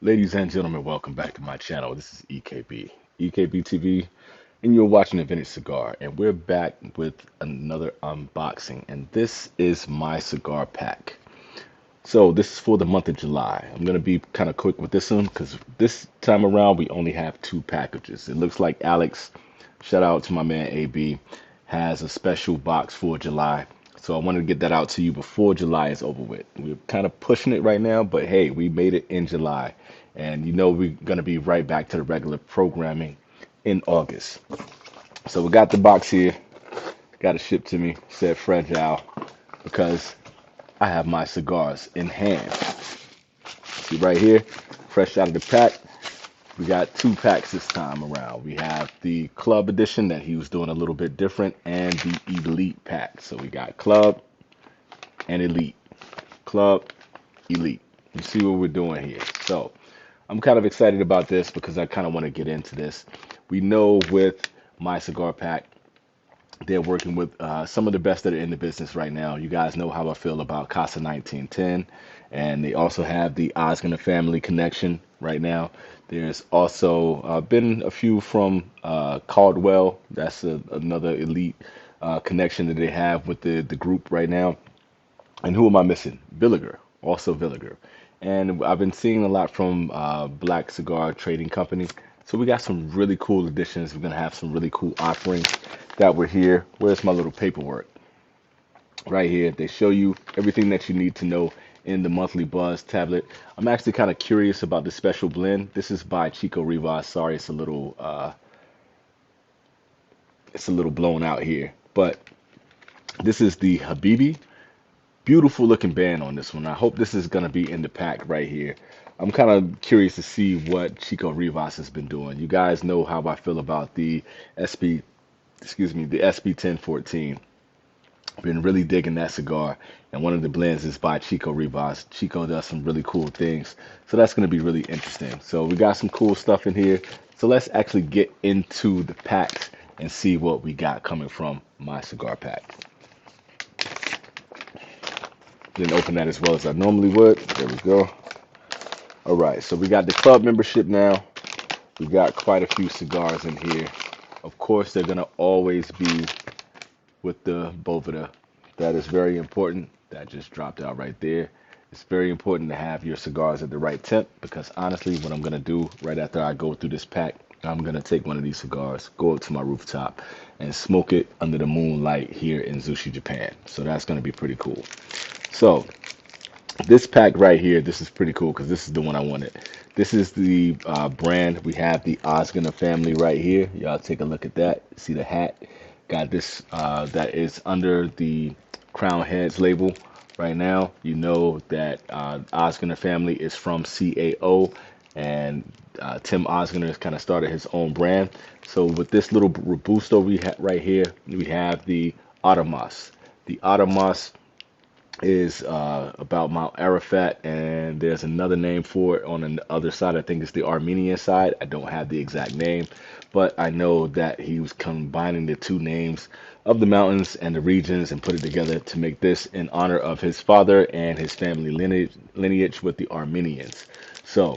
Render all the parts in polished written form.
Ladies and gentlemen, welcome back to my channel. This is EKB TV, and you're watching a vintage cigar. And we're back with another unboxing, and this is my cigar pack. So this is for the month of July. I'm gonna be kind of quick with this one because this time around we only have two packages. It looks like Alex, shout out to my man AB, has a special box for July. So I wanted to get that out to you before July is over with. We're kind of pushing it right now, but hey, we made it in July. And you know we're gonna be right back to the regular programming in August. So we got the box here, got it shipped to me, said fragile because I have my cigars in hand. See right here, fresh out of the pack. We got two packs this time around. We have the Club Edition that he was doing a little bit different and the Elite pack. So we got Club and Elite. Club, Elite. You see what we're doing here. So I'm kind of excited about this because I kind of want to get into this. We know with my cigar pack, they're working with some of the best that are in the business right now. You guys know how I feel about Casa 1910, and they also have the Ozgener family connection right now. There's also been a few from Caldwell. That's another elite connection that they have with the group right now. And who am I missing? Villiger, also Villiger. And I've been seeing a lot from Black Cigar Trading Company. So we got some really cool additions. We're gonna have some really cool offerings that were here. Where's my little paperwork? Right here. They show you everything that you need to know in the monthly buzz tablet. I'm actually kind of curious about the special blend. This is by Chico Rivas. Sorry, it's a little blown out here, but this is the Habibi. Beautiful looking band on this one. I hope this is going to be in the pack right here. I'm kind of curious to see what Chico Rivas has been doing. You guys know how I feel about the SP, the SP 1014. Been really digging that cigar, and one of the blends is by Chico Rivas. Chico does some really cool things, so that's going to be really interesting. So we got some cool stuff in here. So let's actually get into the packs and see what we got coming from my cigar pack. Didn't open that as well as I normally would. There we go. All right, so we got the club membership now. We got quite a few cigars in here. Of course, they're gonna always be with the Boveda. That is very important. That just dropped out right there. It's very important to have your cigars at the right temp because honestly, what I'm gonna do right after I go through this pack, I'm gonna take one of these cigars, go up to my rooftop, and smoke it under the moonlight here in Zushi, Japan. So that's gonna be pretty cool. So this pack right here, this is pretty cool because this is the one I wanted. This is the brand. We have the Ozgener family right here. Y'all take a look at that. See the hat? Got this that is under the Crown Heads label right now. You know that Ozgener family is from CAO, and Tim Ozgener has kind of started his own brand. So with this little Robusto we have right here, we have the Aramas. The Aramas is about Mount Arafat, and there's another name for it on the other side. I think it's the Armenian side. I don't have the exact name, but I know that he was combining the two names of the mountains and the regions and put it together to make this in honor of his father and his family lineage with the Armenians. So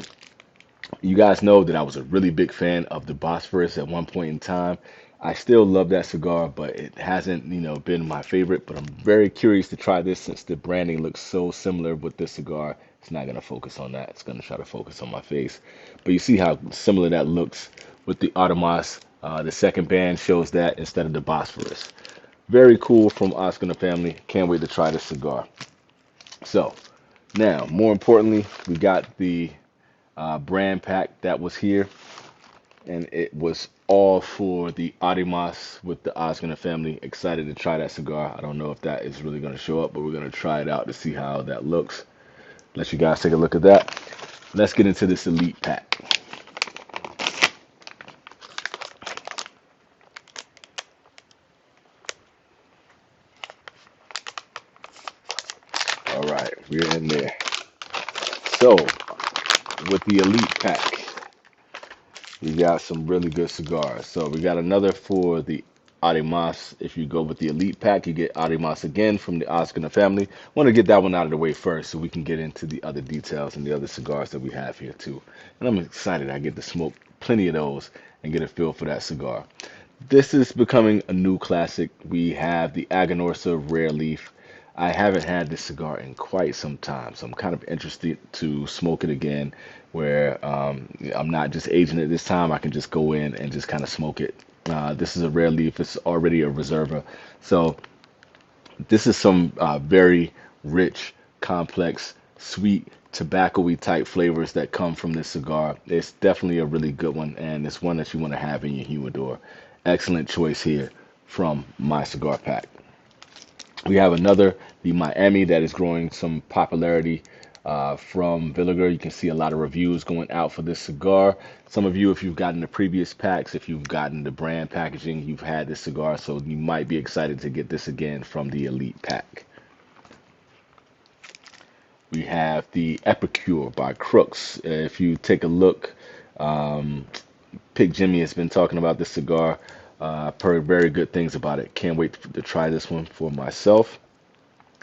you guys know that I was a really big fan of the Bosphorus at one point in time. I still love that cigar, but it hasn't, been my favorite. But I'm very curious to try this since the branding looks so similar with this cigar. It's not going to focus on that. It's going to try to focus on my face. But you see how similar that looks with the Artemas. The second band shows that instead of the Bosphorus. Very cool from Oscar and the family. Can't wait to try this cigar. So now, more importantly, we got the brand pack that was here, and it was all for the Arimas with the Ozgener family. Excited to try that cigar. I don't know if that is really going to show up, but we're going to try it out to see how that looks. Let you guys take a look at that. Let's get into this elite pack. All right, we're in there. So, with the elite pack, we got some really good cigars. So we got another for the Aramas. If you go with the Elite Pack, you get Aramas again from the Ozgener family. Want to get that one out of the way first so we can get into the other details and the other cigars that we have here too. And I'm excited I get to smoke plenty of those and get a feel for that cigar. This is becoming a new classic. We have the Aganorsa Rare Leaf. I haven't had this cigar in quite some time, so I'm kind of interested to smoke it again, where I'm not just aging it this time. I can just go in and just kind of smoke it. This is a rare leaf. It's already a reserva, so this is some very rich, complex, sweet, tobacco-y type flavors that come from this cigar. It's definitely a really good one, and it's one that you want to have in your humidor. Excellent choice here from my cigar pack. We have another, the Miami, that is growing some popularity from Villiger. You can see a lot of reviews going out for this cigar. Some of you, if you've gotten the previous packs, if you've gotten the brand packaging, you've had this cigar, so you might be excited to get this again from the Elite Pack. We have the Epicure by Crooks. If you take a look, Pig Jimmy has been talking about this cigar. I've heard very good things about it. Can't wait to try this one for myself.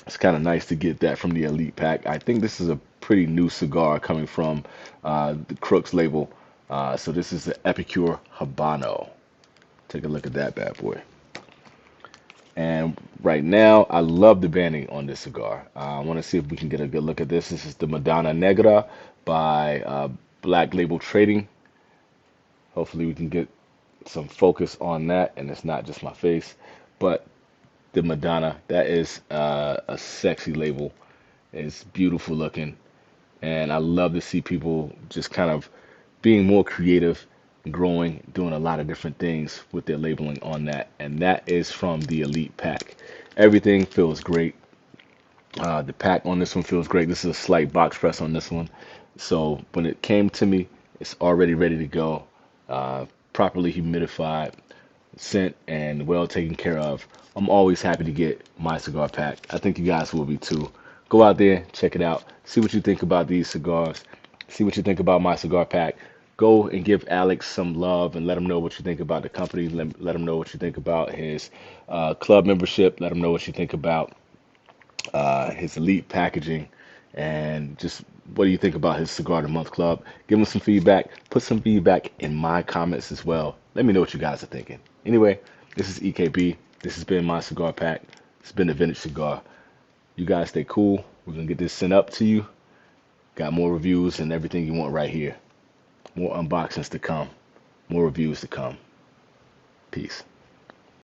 It's kind of nice to get that from the Elite Pack. I think this is a pretty new cigar coming from the Crooks label. So this is the Epicure Habano. Take a look at that bad boy. And right now, I love the banding on this cigar. I want to see if we can get a good look at this. This is the Madonna Negra by Black Label Trading. Hopefully we can get some focus on that and it's not just my face. But the Madonna, that is a sexy label. It's beautiful looking. And I love to see people just kind of being more creative, growing, doing a lot of different things with their labeling on that. And that is from the Elite Pack. Everything feels great. The pack on this one feels great. This is a slight box press on this one. So when it came to me, it's already ready to go. Properly humidified, scent, and well taken care of. I'm always happy to get my cigar pack. I think you guys will be too. Go out there, check it out, see what you think about these cigars, see what you think about my cigar pack. Go and give Alex some love and let him know what you think about the company. Let him know what you think about his club membership. Let him know what you think about his elite packaging, and just what do you think about his Cigar of the Month Club. Give him some feedback. Put some feedback in my comments as well. Let me know what you guys are thinking. Anyway, this is EKB. This has been my cigar pack. It's been a vintage cigar. You guys stay cool. We're going to get this sent up to you. Got more reviews and everything you want right here. More unboxings to come. More reviews to come. Peace.